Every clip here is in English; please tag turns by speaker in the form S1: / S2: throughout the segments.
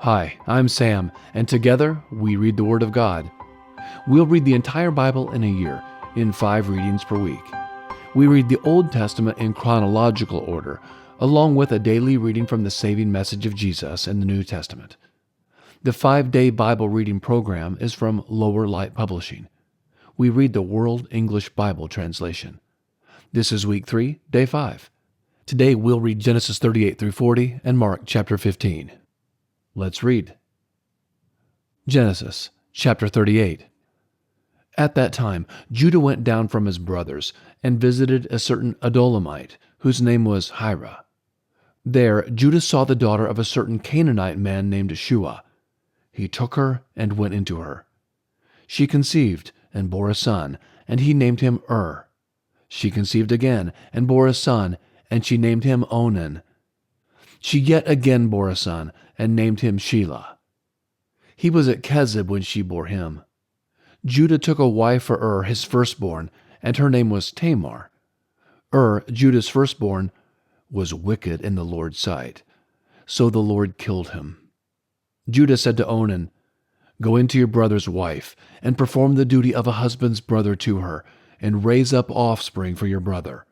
S1: Hi, I'm Sam, and together we read the Word of God. We'll read the entire Bible in a year, in 5 readings per week. We read the Old Testament in chronological order, along with a daily reading from the saving message of Jesus in the New Testament. The 5-day Bible reading program is from Lower Light Publishing. We read the World English Bible Translation. This is week 3, day 5. Today we'll read Genesis 38 through 40 and Mark chapter 15. Let's read. Genesis chapter 38. At that time, Judah went down from his brothers and visited a certain Adulamite, whose name was Hira. There, Judah saw the daughter of a certain Canaanite man named Shua. He took her and went into her. She conceived and bore a son, and he named him She conceived again and bore a son, and she named him Onan. She yet again bore a son, and named him Shelah. He was at Kezib when she bore him. Judah took a wife for his firstborn, and her name was Tamar. Judah's firstborn, was wicked in the Lord's sight, so the Lord killed him. Judah said to Onan, "Go into your brother's wife, and perform the duty of a husband's brother to her, and raise up offspring for your brother."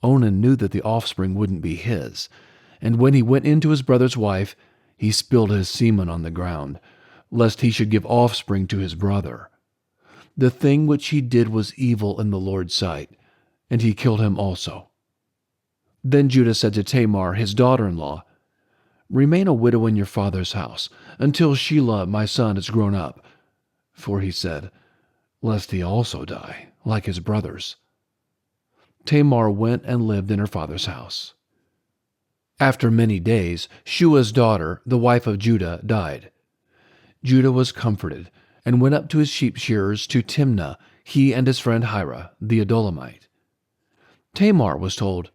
S1: Onan knew that the offspring wouldn't be his, and when he went into his brother's wife, he spilled his semen on the ground, lest he should give offspring to his brother. The thing which he did was evil in the Lord's sight, and he killed him also. Then Judah said to Tamar, his daughter-in-law, "Remain a widow in your father's house, until Shelah my son is grown up." For he said, "Lest he also die, like his brothers." Tamar went and lived in her father's house. After many days, Shua's daughter, the wife of Judah, died. Judah was comforted, and went up to his sheep shearers to Timnah, he and his friend Hira, the Adulamite. Tamar was told,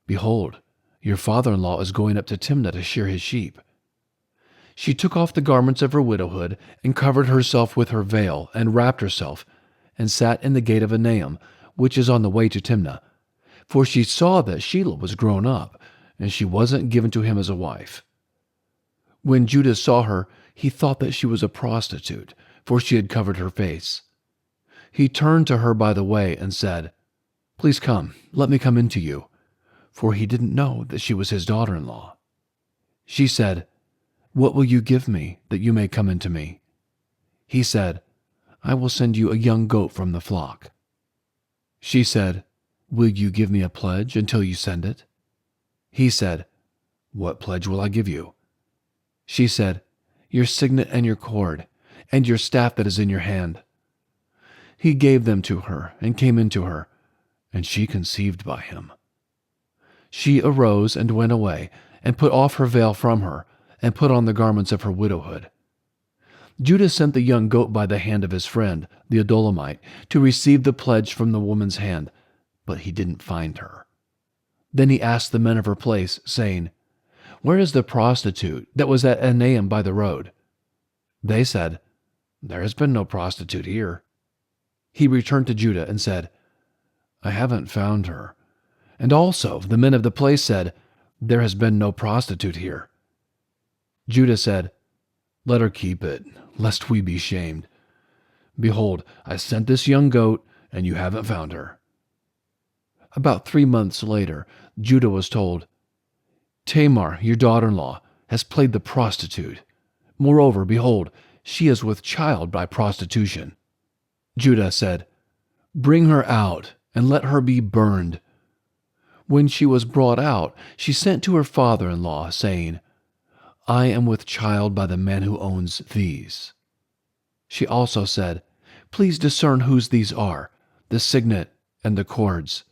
S1: "Behold, your father-in-law is going up to Timnah to shear his sheep." She took off the garments of her widowhood, and covered herself with her veil, and wrapped herself, and sat in the gate of Enaim, which is on the way to Timnah, for she saw that Shelah was grown up, and she wasn't given to him as a wife. When Judah saw her, he thought that she was a prostitute, for she had covered her face. He turned to her by the way and said, "Please come, let me come in to you," for he didn't know that she was his daughter-in-law. She said, "What will you give me, that you may come into me?" He said, "I will send you a young goat from the flock." She said, "Will you give me a pledge until you send it?" He said, "What pledge will I give you?" She said, "Your signet and your cord, and your staff that is in your hand." He gave them to her, and came into her, and she conceived by him. She arose and went away, and put off her veil from her, and put on the garments of her widowhood. Judah sent the young goat by the hand of his friend, the Adulamite, to receive the pledge from the woman's hand, but he didn't find her. Then he asked the men of her place, saying, "Where is the prostitute that was at Enaim by the road?" They said, "There has been no prostitute here." He returned to Judah and said, "I haven't found her." And also the men of the place said, "There has been no prostitute here." Judah said, "Let her keep it, lest we be shamed. Behold, I sent this young goat, and you haven't found her." About 3 months later, Judah was told, "Tamar, your daughter-in-law, has played the prostitute. Moreover, behold, she is with child by prostitution." Judah said, "Bring her out, and let her be burned." When she was brought out, she sent to her father-in-law, saying, "I am with child by the man who owns these." She also said, "Please discern whose these are, the signet and the cords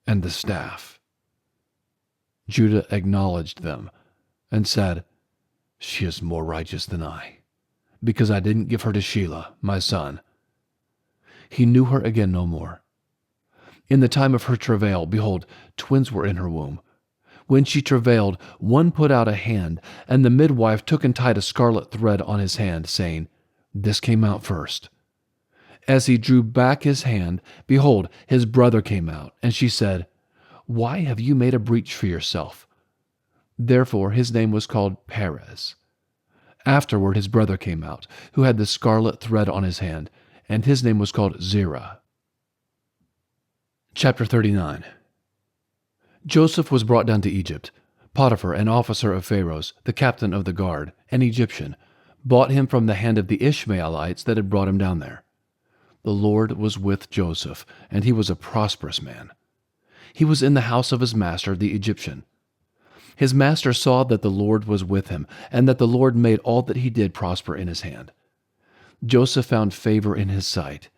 S1: and the staff." Judah acknowledged them and said, "She is more righteous than I, because I didn't give her to Shelah, my son." He knew her again no more. In the time of her travail, behold, twins were in her womb. When she travailed, one put out a hand, and the midwife took and tied a scarlet thread on his hand, saying, "This came out first." As he drew back his hand, behold, his brother came out, and she said, "Why have you made a breach for yourself?" Therefore his name was called Perez. Afterward his brother came out, who had the scarlet thread on his hand, and his name was called Zerah. Chapter 39. Joseph was brought down to Egypt. Potiphar, an officer of Pharaoh's, the captain of the guard, an Egyptian, bought him from the hand of the Ishmaelites that had brought him down there. The Lord was with Joseph, and he was a prosperous man. He was in the house of his master, the Egyptian. His master saw that the Lord was with him, and that the Lord made all that he did prosper in his hand. Joseph found favor in his sight.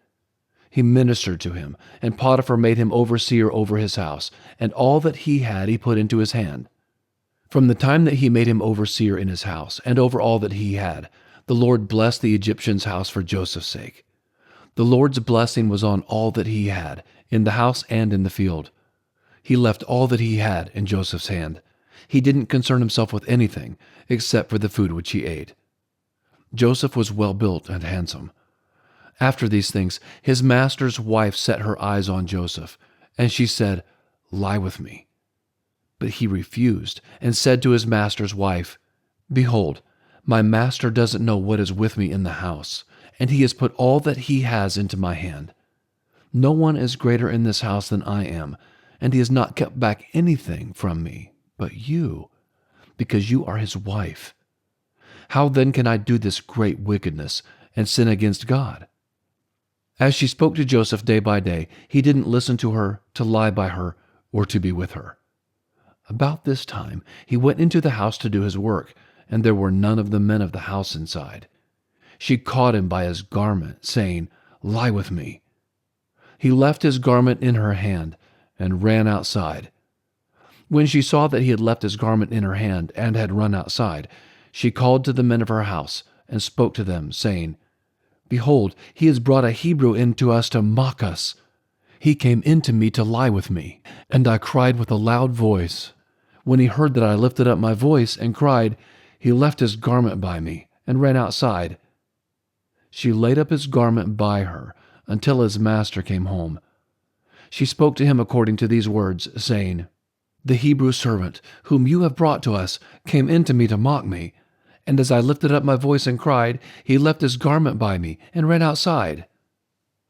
S1: He ministered to him, and Potiphar made him overseer over his house, and all that he had he put into his hand. From the time that he made him overseer in his house, and over all that he had, the Lord blessed the Egyptian's house for Joseph's sake. The Lord's blessing was on all that he had, in the house and in the field. He left all that he had in Joseph's hand. He didn't concern himself with anything, except for the food which he ate. Joseph was well built and handsome. After these things, his master's wife set her eyes on Joseph, and she said, "Lie with me." But he refused, and said to his master's wife, "Behold, my master doesn't know what is with me in the house, and he has put all that he has into my hand. No one is greater in this house than I am, and he has not kept back anything from me but you, because you are his wife. How then can I do this great wickedness and sin against God?" As she spoke to Joseph day by day, he didn't listen to her, to lie by her, or to be with her. About this time he went into the house to do his work, and there were none of the men of the house inside. She caught him by his garment, saying, "Lie with me." He left his garment in her hand and ran outside. When she saw that he had left his garment in her hand and had run outside, she called to the men of her house and spoke to them, saying, "Behold, he has brought a Hebrew in to us to mock us. He came in to me to lie with me, and I cried with a loud voice. When he heard that I lifted up my voice and cried, he left his garment by me and ran outside." She laid up his garment by her until his master came home. She spoke to him according to these words, saying, "The Hebrew servant, whom you have brought to us, came in to me to mock me. And as I lifted up my voice and cried, he left his garment by me and ran outside."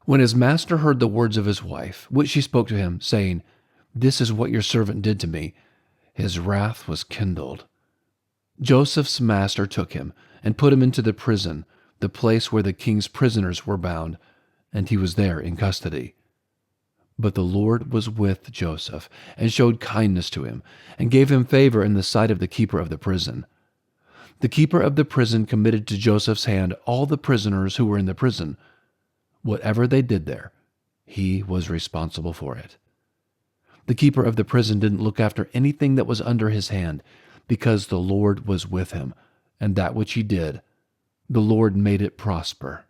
S1: When his master heard the words of his wife, which she spoke to him, saying, "This is what your servant did to me," his wrath was kindled. Joseph's master took him and put him into the prison, the place where the king's prisoners were bound, and he was there in custody. But the Lord was with Joseph, and showed kindness to him, and gave him favor in the sight of the keeper of the prison. The keeper of the prison committed to Joseph's hand all the prisoners who were in the prison. Whatever they did there, he was responsible for it. The keeper of the prison didn't look after anything that was under his hand, because the Lord was with him, and that which he did, the Lord made it prosper.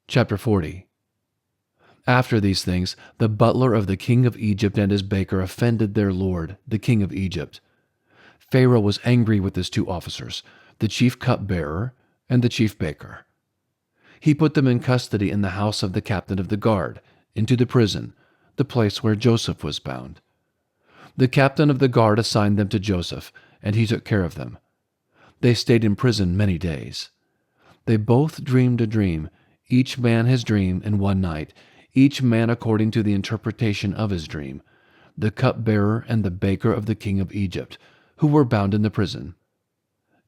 S1: Chapter 40. After these things, the butler of the king of Egypt and his baker offended their lord, the king of Egypt. Pharaoh was angry with his two officers, the chief cupbearer and the chief baker. He put them in custody in the house of the captain of the guard, into the prison, the place where Joseph was bound. The captain of the guard assigned them to Joseph, and he took care of them. They stayed in prison many days. They both dreamed a dream, each man his dream in one night, each man according to the interpretation of his dream, the cupbearer and the baker of the king of Egypt, who were bound in the prison.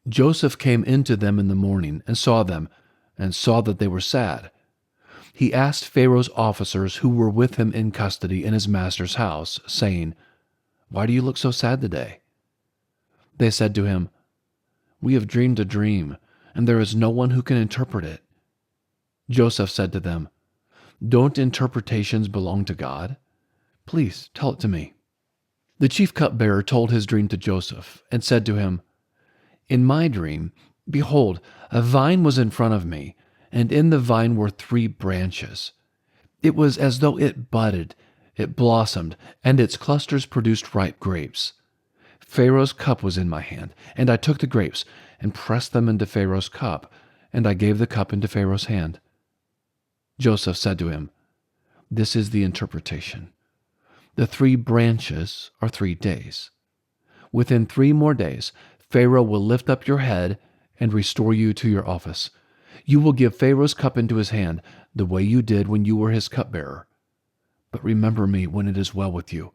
S1: Joseph came into them in the morning and saw them, and saw that they were sad. He asked Pharaoh's officers who were with him in custody in his master's house, saying, "Why do you look so sad today?" They said to him, "We have dreamed a dream, and there is no one who can interpret it." Joseph said to them, "Don't interpretations belong to God? Please tell it to me." The chief cupbearer told his dream to Joseph, and said to him, "In my dream, behold, a vine was in front of me, and in the vine were 3 branches. It was as though it budded, it blossomed, and its clusters produced ripe grapes. Pharaoh's cup was in my hand, and I took the grapes, and pressed them into Pharaoh's cup, and I gave the cup into Pharaoh's hand." Joseph said to him, "This is the interpretation. The 3 branches are 3 days. Within 3 more days, Pharaoh will lift up your head, and restore you to your office. You will give Pharaoh's cup into his hand, the way you did when you were his cupbearer. But remember me when it is well with you.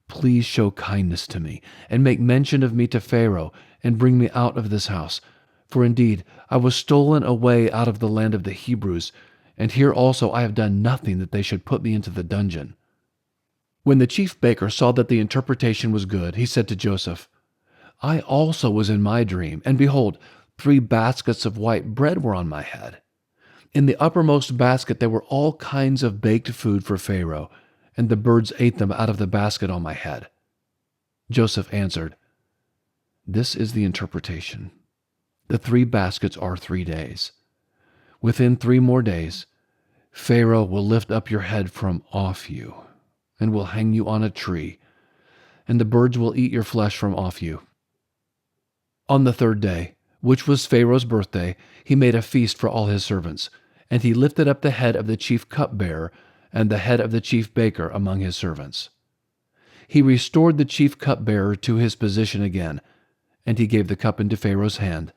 S1: Please show kindness to me, and make mention of me to Pharaoh, and bring me out of this house. For indeed, I was stolen away out of the land of the Hebrews, and here also I have done nothing that they should put me into the dungeon." When the chief baker saw that the interpretation was good, he said to Joseph, "I also was in my dream, and behold, 3 baskets of white bread were on my head. In the uppermost basket there were all kinds of baked food for Pharaoh, and the birds ate them out of the basket on my head." Joseph answered, "This is the interpretation. The 3 baskets are 3 days. Within 3 more days, Pharaoh will lift up your head from off you, and will hang you on a tree, and the birds will eat your flesh from off you." On the 3rd day, which was Pharaoh's birthday, he made a feast for all his servants, and he lifted up the head of the chief cupbearer and the head of the chief baker among his servants. He restored the chief cupbearer to his position again, and he gave the cup into Pharaoh's hand.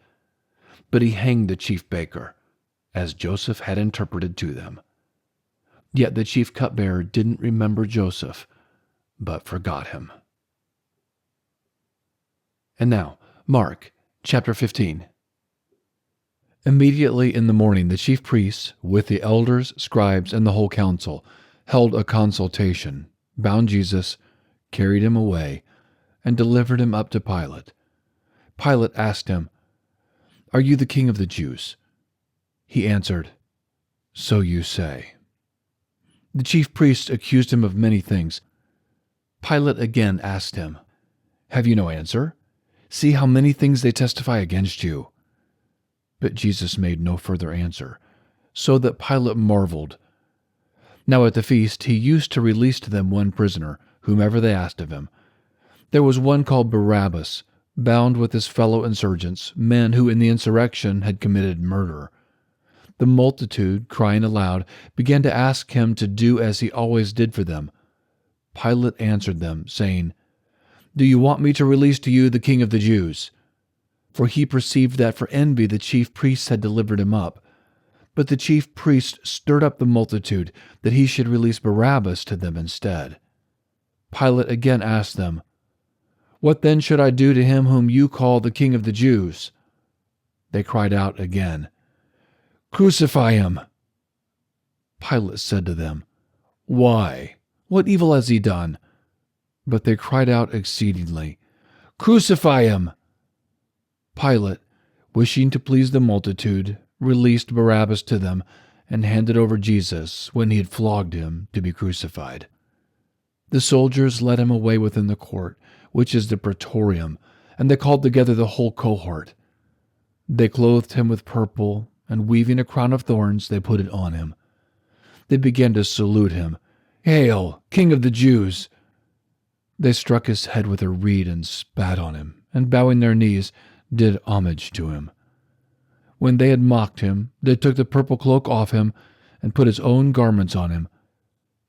S1: But he hanged the chief baker, as Joseph had interpreted to them. Yet the chief cupbearer didn't remember Joseph, but forgot him. And now, Mark, chapter 15. Immediately in the morning the chief priests, with the elders, scribes, and the whole council, held a consultation, bound Jesus, carried him away, and delivered him up to Pilate. Pilate asked him, "Are you the king of the Jews?" He answered, "So you say." The chief priests accused him of many things. Pilate again asked him, "Have you no answer? See how many things they testify against you." But Jesus made no further answer, so that Pilate marveled. Now at the feast he used to release to them one prisoner, whomever they asked of him. There was one called Barabbas, bound with his fellow insurgents, men who in the insurrection had committed murder. The multitude, crying aloud, began to ask him to do as he always did for them. Pilate answered them, saying, "Do you want me to release to you the king of the Jews?" For he perceived that for envy the chief priests had delivered him up. But the chief priests stirred up the multitude, that he should release Barabbas to them instead. Pilate again asked them, "What then should I do to him whom you call the king of the Jews?" They cried out again, "Crucify him!" Pilate said to them, "Why? What evil has he done?" But they cried out exceedingly, "Crucify him!" Pilate, wishing to please the multitude, released Barabbas to them and handed over Jesus, when he had flogged him, to be crucified. The soldiers led him away within the court, which is the praetorium, and they called together the whole cohort. They clothed him with purple, and weaving a crown of thorns, they put it on him. They began to salute him, "Hail, King of the Jews!" They struck his head with a reed and spat on him, and bowing their knees, did homage to him. When they had mocked him, they took the purple cloak off him and put his own garments on him.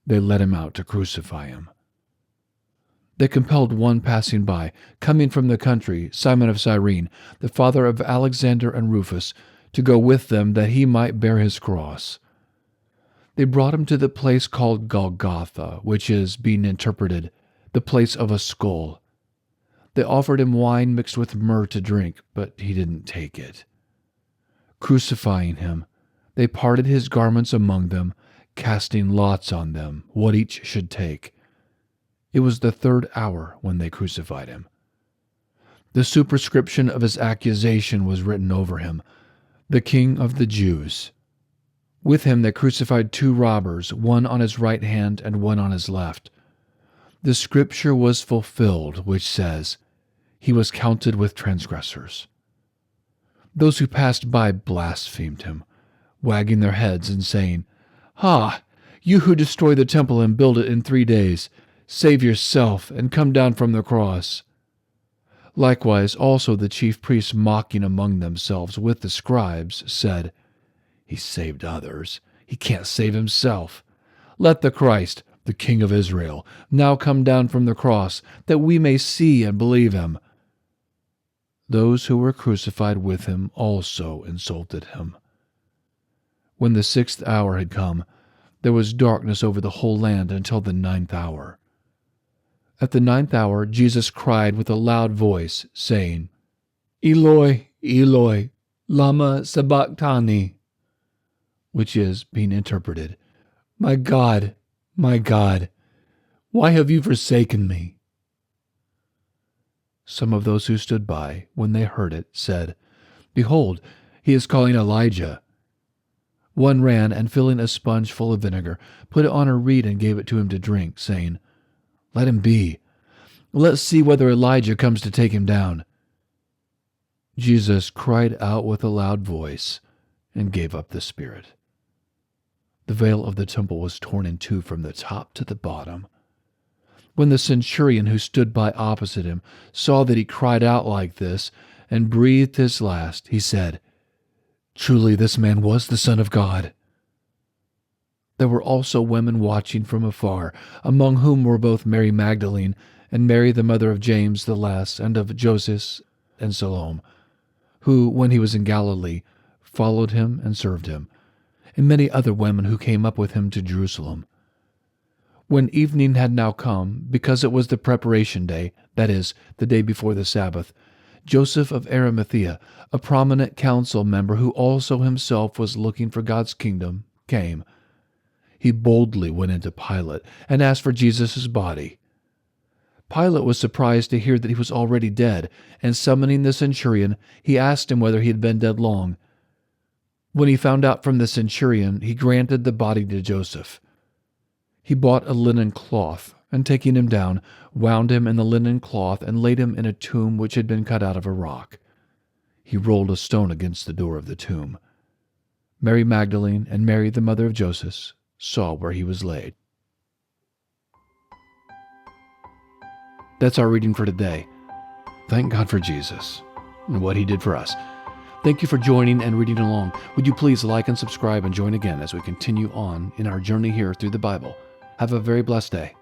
S1: They led him out to crucify him. They compelled one passing by, coming from the country, Simon of Cyrene, the father of Alexander and Rufus, to go with them that he might bear his cross. They brought him to the place called Golgotha, which is, being interpreted, the place of a skull. They offered him wine mixed with myrrh to drink, but he didn't take it. Crucifying him, they parted his garments among them, casting lots on them, what each should take. It was the 3rd hour when they crucified him. The superscription of his accusation was written over him, "The King of the Jews." With him they crucified 2 robbers, one on his right hand and one on his left. The scripture was fulfilled, which says, "He was counted with transgressors." Those who passed by blasphemed him, wagging their heads and saying, "Ha! You who destroy the temple and build it in 3 days, save yourself and come down from the cross." Likewise also the chief priests, mocking among themselves with the scribes, said, "He saved others. He can't save himself. Let the Christ, the King of Israel, now come down from the cross, that we may see and believe him." Those who were crucified with him also insulted him. When the 6th hour had come, there was darkness over the whole land until the 9th hour. At the 9th hour, Jesus cried with a loud voice, saying, Eloi, Eloi, lama sabachthani, which is, being interpreted, my God, why have you forsaken me? Some of those who stood by, when they heard it, said, Behold, he is calling Elijah. One ran, and filling a sponge full of vinegar, put it on a reed and gave it to him to drink, saying, Let him be. Let's see whether Elijah comes to take him down. Jesus cried out with a loud voice and gave up the spirit. The veil of the temple was torn in two from the top to the bottom. When the centurion who stood by opposite him saw that he cried out like this and breathed his last, he said, Truly this man was the Son of God. There were also women watching from afar, among whom were both Mary Magdalene and Mary the mother of James the Less and of Joses and Salome, who, when he was in Galilee, followed him and served him, and many other women who came up with him to Jerusalem. When evening had now come, because it was the preparation day, that is, the day before the Sabbath, Joseph of Arimathea, a prominent council member who also himself was looking for God's kingdom, came. He boldly went into Pilate and asked for Jesus' body. Pilate was surprised to hear that he was already dead, and summoning the centurion, he asked him whether he had been dead long. When he found out from the centurion, he granted the body to Joseph. He bought a linen cloth, and taking him down, wound him in the linen cloth and laid him in a tomb which had been cut out of a rock. He rolled a stone against the door of the tomb. Mary Magdalene and Mary the mother of Joseph saw where he was laid. That's our reading for today. Thank God for Jesus and what he did for us. Thank you for joining and reading along. Would you please like and subscribe and join again as we continue on in our journey here through the Bible. Have a very blessed day.